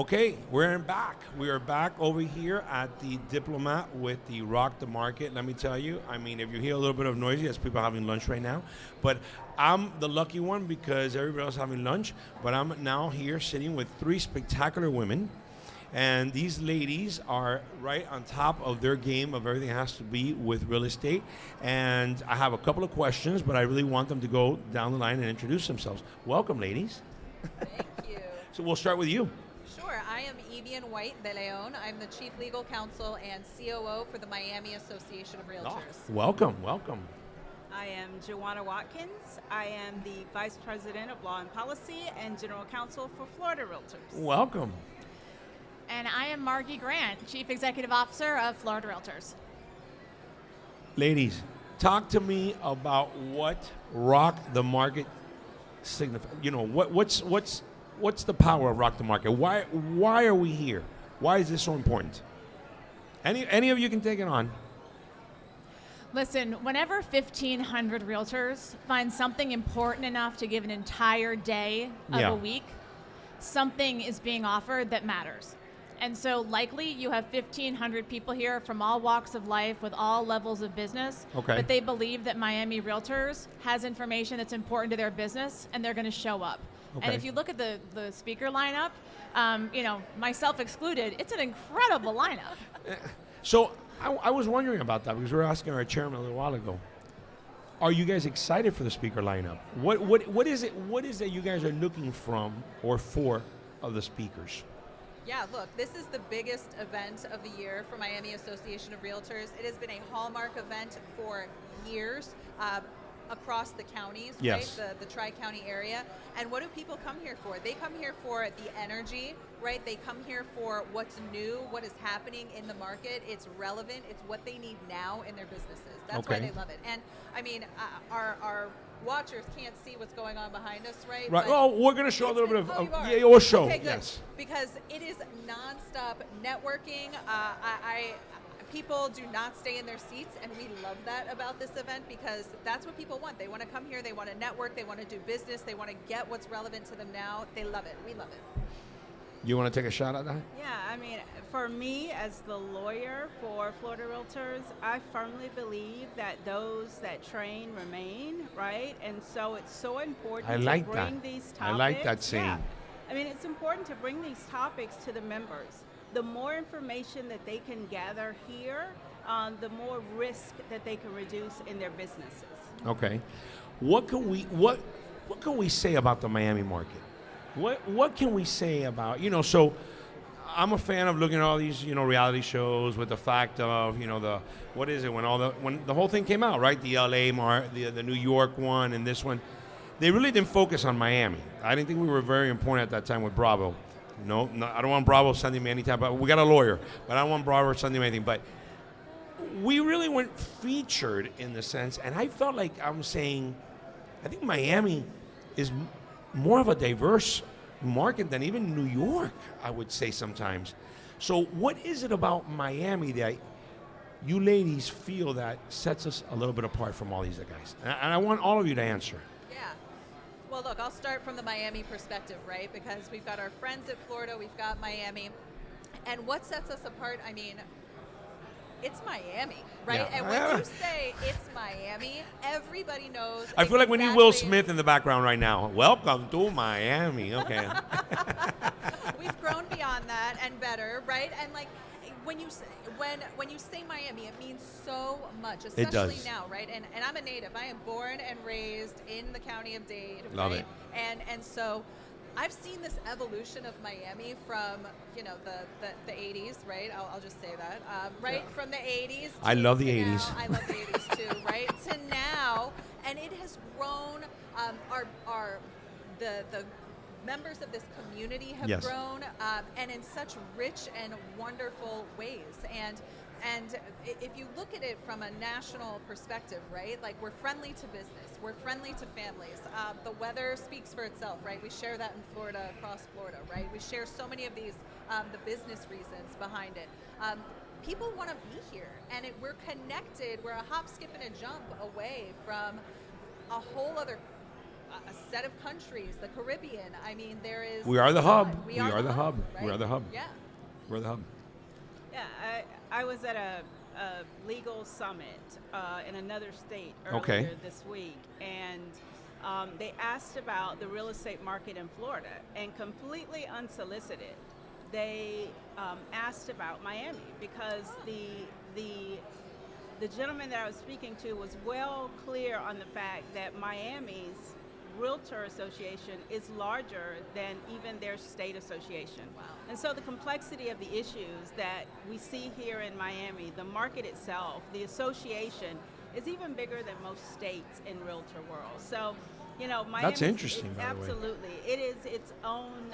Okay, we're back. We are back over here at the Diplomat with the Rock the Market. Let me tell you, I mean, if you hear a little bit of noise, yes, people are having lunch right now. But I'm the lucky one because everybody else is having lunch. But I'm now here sitting with three spectacular women. And these ladies are right on top of their game of everything that has to be with real estate. And I have a couple of questions, but I really want them to go down the line and introduce themselves. Welcome, ladies. Thank you. So we'll start with you. Sure. I am Evian White De Leon. I'm the Chief Legal Counsel and COO for the Miami Association of REALTORS. Oh, welcome, welcome. I am Juana Watkins. I am the Vice President of Law and Policy and General Counsel for Florida Realtors. Welcome. And I am Margy Grant, Chief Executive Officer of Florida Realtors. Ladies, talk to me about what Rock the Market signifies. You know, what's the power of Rock the Market? Why are we here? Why is this so important? Any of you can take it on. Listen, whenever 1,500 realtors find something important enough to give an entire day of a week, something is being offered that matters. And so likely you have 1,500 people here from all walks of life with all levels of business, but they believe that Miami Realtors has information that's important to their business and they're going to show up. Okay. And if you look at the speaker lineup, you know, myself excluded, it's an incredible lineup. So I was wondering about that because we were asking our chairman a little while ago. Are you guys excited for the speaker lineup? What is it you guys are looking from or for of the speakers? Yeah, look, this is the biggest event of the year for Miami Association of Realtors. It has been a hallmark event for years across the counties, yes, right? The Tri-County area. And what do people come here for? They come here for the energy, right? They come here for what's new, what is happening in the market. It's relevant. It's what they need now in their businesses. That's why they love it. And I mean, our watchers can't see what's going on behind us, right? Right. Well, we're going to show a little bit of yeah, we'll show. Okay, good. Yes. Because it is nonstop networking. People do not stay in their seats, and we love that about this event because that's what people want. They want to come here, they want to network, they want to do business, they want to get what's relevant to them now. They love it. We love it. You want to take a shot at that? Yeah, I mean, for me as the lawyer for Florida Realtors, I firmly believe that those that train remain, right? And so it's so important to bring these topics. I like that saying. Yeah. I mean, it's important to bring these topics to the members. The more information that they can gather here, the more risk that they can reduce in their businesses. Okay. What can we say about the Miami market? What can we say about, so I'm a fan of looking at all these, reality shows with the fact of, when the whole thing came out, right? The LA the New York one and this one. They really didn't focus on Miami. I didn't think we were very important at that time with Bravo. No, I don't want Bravo sending me any time, but we got a lawyer, but I don't want Bravo sending me anything. But we really weren't featured in the sense, and I felt like I'm saying, I think Miami is more of a diverse market than even New York, I would say sometimes. So what is it about Miami that you ladies feel that sets us a little bit apart from all these other guys? And I want all of you to answer. Yeah. Well, look, I'll start from the Miami perspective, right? Because we've got our friends at Florida, we've got Miami. And what sets us apart, I mean, it's Miami, right? Yeah. And when you say it's Miami, everybody knows. I feel like we need Will Smith in the background right now. Welcome to Miami. Okay. We've grown beyond that and better, right? And like when you say Miami, it means so much, especially now, right? And I'm a native. I am born and raised in the county of Dade. Love right? it. And so I've seen this evolution of Miami from, the 80s, right? I'll just say that, right? Yeah. From the 80s. I love the 80s. Now, I love the 80s too, right? To now, and it has grown. The members of this community have grown, and in such rich and wonderful ways. And if you look at it from a national perspective, right, like we're friendly to business, we're friendly to families. The weather speaks for itself, right? We share that in Florida, across Florida, right? We share so many of these, the business reasons behind it. People want to be here, and we're connected. We're a hop, skip, and a jump away from a whole other a set of countries, the Caribbean. I mean, there is. We are the hub. We are the hub. Right? We are the hub. Yeah. We're the hub. Yeah, I was at a legal summit in another state earlier this week, and they asked about the real estate market in Florida, and completely unsolicited, they asked about Miami, because the gentleman that I was speaking to was well clear on the fact that Miami's Realtor Association is larger than even their state association. Wow. And so the complexity of the issues that we see here in Miami, the market itself, the association, is even bigger than most states in realtor world. So, you know, Miami. That's interesting, by the way. Absolutely. It is its own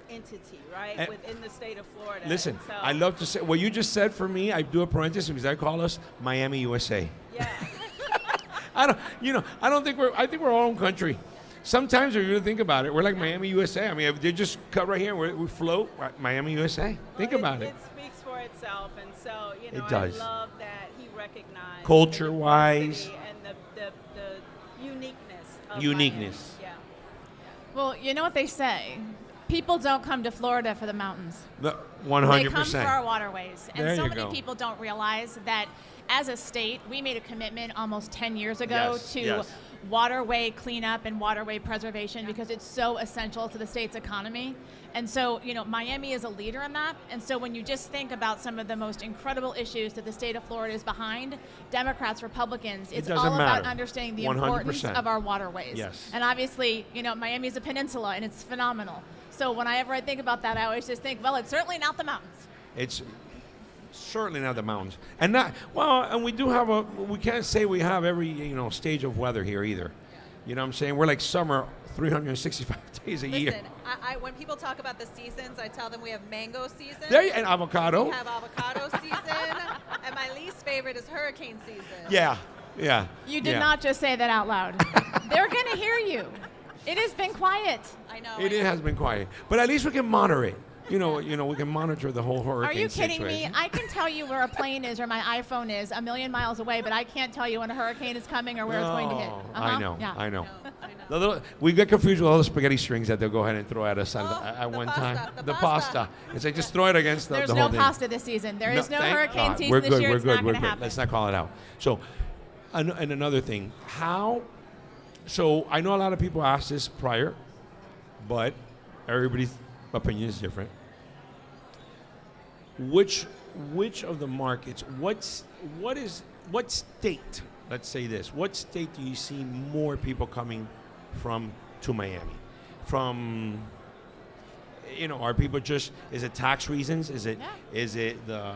entity, right, within the state of Florida. Listen, so, I love to say, what you just said for me, I do a parenthesis because I call us Miami, USA. Yeah. I think we're our own country. Sometimes when you really think about it, we're like Miami, USA. I mean, if they just cut right here, we float, Miami, USA. Think about it. It speaks for itself, and so, you know, It does. I love that he recognized culture-wise and the uniqueness of uniqueness. Miami. Yeah. Well, you know what they say. People don't come to Florida for the mountains. 100%. They come for our waterways. And There so you many go. people don't realize that as a state, we made a commitment almost 10 years ago to waterway cleanup and waterway preservation because it's so essential to the state's economy. And so, you know, Miami is a leader in that. And so when you just think about some of the most incredible issues that the state of Florida is behind, Democrats, Republicans, it's all about understanding the 100%. importance of our waterways. Yes. And obviously, you know, Miami's a peninsula and it's phenomenal. So whenever I think about that, I always just think, well, it's certainly not the mountains. It's certainly not the mountains. And we do have we can't say we have every, stage of weather here either. You know what I'm saying? We're like summer 365 days a year. Listen, when people talk about the seasons, I tell them we have mango season. And avocado. We have avocado season. And my least favorite is hurricane season. Yeah. You did not just say that out loud. They're going to hear you. It has been quiet. I know. It has been quiet. But at least we can moderate. We can monitor the whole hurricane situation. Are you kidding situation. me? I can tell you where a plane is or my iPhone is a million miles away, but I can't tell you when a hurricane is coming or where it's going to hit. I know. Yeah. I know. I know. We get confused with all the spaghetti strings that they'll go ahead and throw at us at one pasta, time. the pasta. It's like just throw it against the whole thing. There's no pasta this season. There is no hurricane season we're this good, year. We're It's good. not We're going to good. happen. Let's not call it out. So, and another thing, so I know a lot of people asked this prior, but everybody's opinion is different. Which of the markets, what state, let's say this, what state do you see more people coming from to Miami? From, are people just, is it tax reasons? Is it the,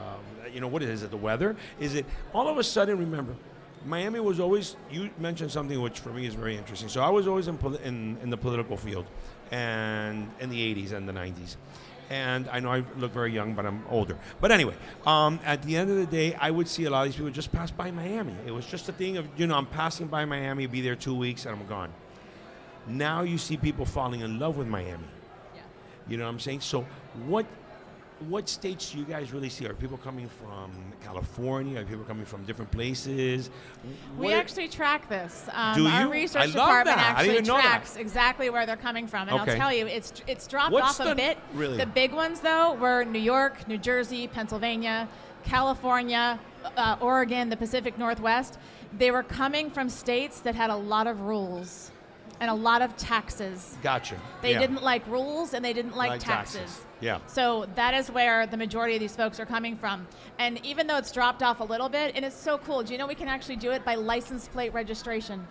what is it, the weather? Is it, all of a sudden, remember, Miami was always, you mentioned something which for me is very interesting. So I was always in the political field and in the 80s and the 90s. And I know I look very young, but I'm older. But anyway, at the end of the day, I would see a lot of these people just pass by Miami. It was just a thing of, I'm passing by Miami, be there 2 weeks, and I'm gone. Now you see people falling in love with Miami. Yeah. You know what I'm saying? So what states do you guys really see? Are people coming from California? Are people coming from different places? We actually track this. Do Our you? research I love department that. I didn't actually even know tracks exactly where they're coming from. And Okay. I'll tell you, it's dropped What's off a bit. really? The big ones, though, were New York, New Jersey, Pennsylvania, California, Oregon, the Pacific Northwest. They were coming from states that had a lot of rules and a lot of taxes. Gotcha. They didn't like rules and they didn't like taxes. Yeah. So that is where the majority of these folks are coming from. And even though it's dropped off a little bit, and it's so cool, do you know we can actually do it by license plate registration?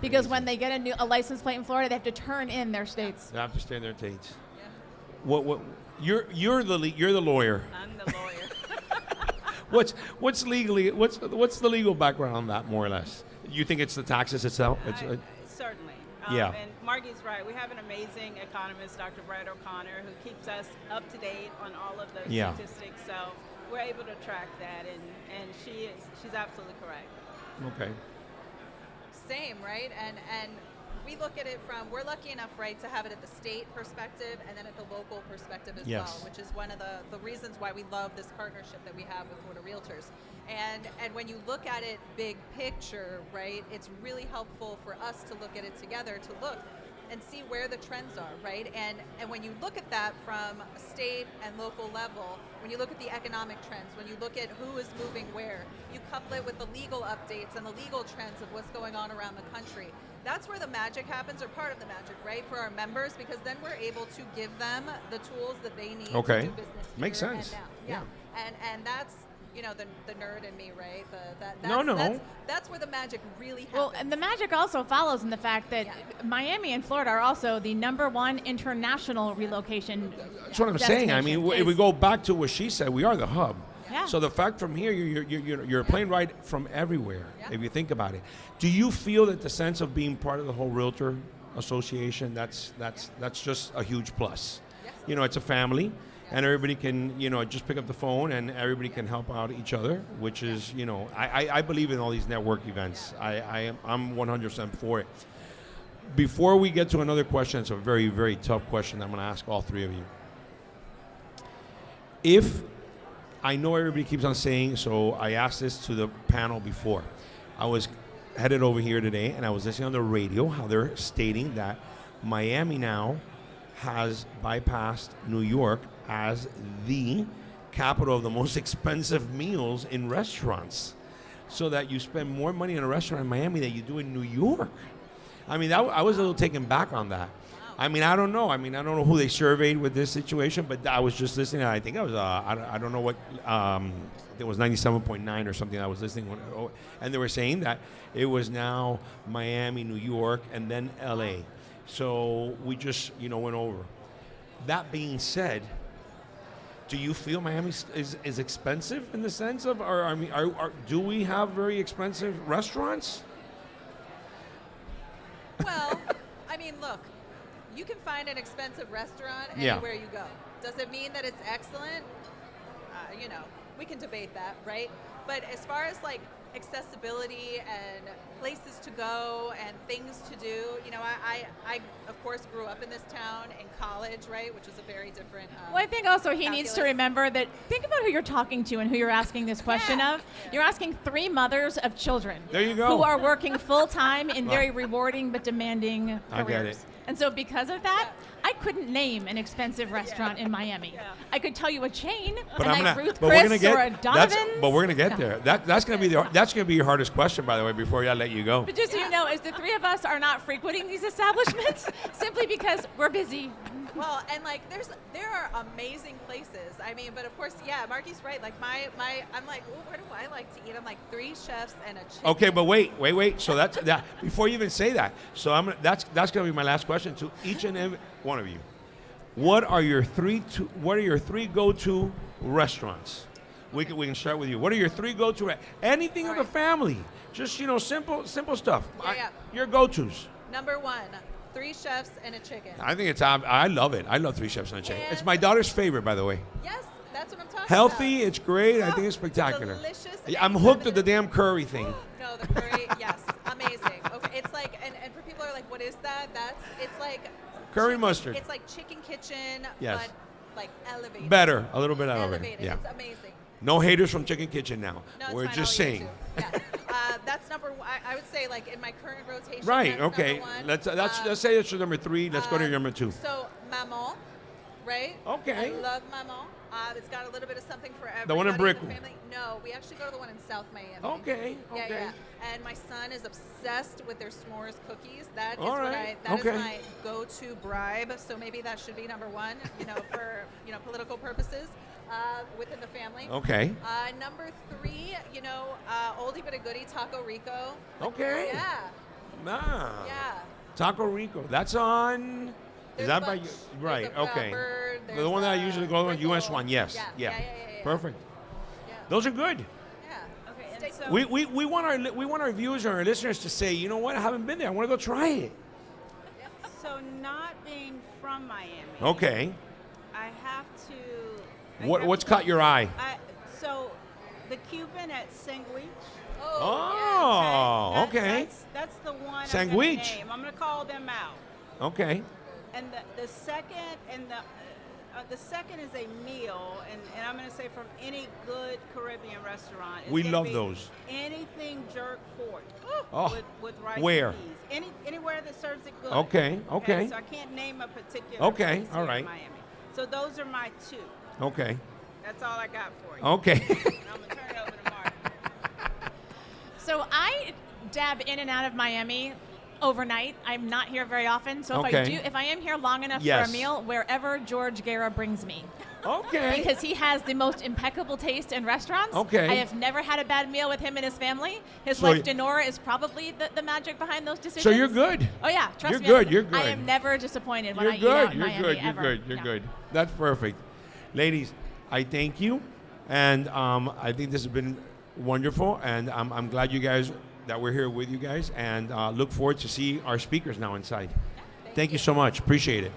Because when they get a license plate in Florida, they have to turn in their states. They have to stay in their states. Yeah. What? You're the lawyer. I'm the lawyer. What's the legal background on that, more or less? You think it's the taxes itself? Certainly. Yeah. And Margy's right. We have an amazing economist, Dr. Brad O'Connor, who keeps us up to date on all of the statistics. So we're able to track that, and she's absolutely correct. Okay. Same, right? And we look at it from, we're lucky enough, right, to have it at the state perspective and then at the local perspective as well, which is one of the reasons why we love this partnership that we have with Florida Realtors. And when you look at it big picture, right, it's really helpful for us to look at it together to look and see where the trends are, right? And when you look at that from a state and local level, when you look at the economic trends, when you look at who is moving where, you couple it with the legal updates and the legal trends of what's going on around the country. That's where the magic happens, or part of the magic, right, for our members, because then we're able to give them the tools that they need to do business here. Makes sense. And now. Yeah. And that's, you know, the nerd in me, right? That's where the magic really happens. Well, and the magic also follows in the fact that Miami and Florida are also the #1 international relocation. That's what I'm saying. I mean, if we go back to what she said, we are the hub. Yeah. So the fact from here, you're a plane ride from everywhere, if you think about it. Do you feel that the sense of being part of the whole Realtor Association, that's just a huge plus? Yes. You know, it's a family. And everybody can, you know, just pick up the phone and everybody can help out each other, which is, you know, I believe in all these network events. I'm 100% for it. Before we get to another question, it's a very, very tough question I'm going to ask all three of you. If, I know everybody keeps on saying, so I asked this to the panel before. I was headed over here today and I was listening on the radio how they're stating that Miami now has bypassed New York as the capital of the most expensive meals in restaurants, so that you spend more money in a restaurant in Miami than you do in New York. I mean, I was a little taken back on that. I mean, I don't know. I don't know who they surveyed with this situation, but I was just listening. I think I was, I don't know what, it was 97.9 or something I was listening when, and they were saying that it was now Miami, New York, and then LA. So we just, you know, went over. That being said, do you feel Miami is expensive in the sense of, or I mean, do we have very expensive restaurants? Well, I mean, look, you can find an expensive restaurant anywhere you go. Does it mean that it's excellent? You know, we can debate that, right? But as far as like accessibility and places to go and things to do, you know, I of course grew up in this town in college, right, which is a very different well, I think also he needs to remember that, think about who you're talking to and who you're asking this question of. You're asking 3 mothers of children there you go. who are working full-time in very rewarding but demanding careers. I get it. And so because of that, I couldn't name an expensive restaurant in Miami. I could tell you a chain, like Ruth Chris or a Donovan's. But we're going to get there. That's going to be your hardest question, by the way, before I let you go. But just so you know, as the 3 of us are not frequenting these establishments, simply because we're busy. Well, and like there are amazing places. I mean, but of course, Margy's right. Like I'm like, well, where do I like to eat? I'm like 3 chefs and a chicken. Okay, but wait. So that's that. Before you even say that, so that's going to be my last question to each and every one of you. What are your 3 go-to restaurants? We can start with you. What are your 3 go-to? Anything of the family. Just, you know, simple stuff. Your go-tos. Number 1. 3 chefs and a chicken. I think I love it. I love 3 chefs and a chicken. And it's my daughter's favorite, by the way. Yes, that's what I'm talking about. Healthy, it's great. I think it's spectacular. Delicious. I'm hooked at the damn curry thing. No, the curry, yes, amazing. Okay, it's like, and for people who are like, what is that? It's like curry mustard. It's like chicken kitchen, yes, but like elevated. Better, a little bit elevated. Yeah. It's amazing. No haters from Chicken Kitchen now. No, we're just saying. Yeah. That's number 1. I would say, like in my current rotation. Right. That's okay. Let's say it's your number 3. Let's go to your number 2. So Maman, right? Okay. I love Maman. It's got a little bit of something for everybody. The one in Brickell. No, we actually go to the one in South Miami. Okay. Yeah. And my son is obsessed with their s'mores cookies. That is is my go-to bribe. So maybe that should be number 1. You know, for political purposes. Within the family. Okay. Number 3, you know, oldie but a goodie, Taco Rico. Okay. Yeah. Nah. Yeah. Taco Rico. That's on. Is that by you? Right. Okay. The one that I usually go on, US one. Yes. Yeah. Perfect. Yeah. Those are good. Yeah. Okay. And so We want our viewers and our listeners to say, you know what? I haven't been there. I want to go try it. So not being from Miami. Okay. I have to. What's caught your eye? So The Cuban at Sandwich. Oh, okay. That's the one. Sandwich. I'm going to call them out. Okay. And the second the second is a meal, and I'm going to say from any good Caribbean restaurant. We love those. Anything jerk pork with rice where? and peas. Anywhere that serves it good. Okay. So I can't name a particular place all here right. in Miami. So those are my two. Okay. That's all I got for you. Okay. And I'm going to turn it over to Mark. So I dab in and out of Miami overnight. I'm not here very often. So if I am here long enough for a meal, wherever George Guerra brings me. Okay. Because he has the most impeccable taste in restaurants. Okay. I have never had a bad meal with him and his family. His wife, Denora, is probably the magic behind those decisions. So you're good. Oh, yeah. Trust me. You're good. I am never disappointed when I eat out in Miami, ever. You're good. That's perfect. Ladies, I thank you. And I think this has been wonderful. And I'm glad you guys, that we're here with you guys. And look forward to see our speakers now inside. Thank you so much. Appreciate it.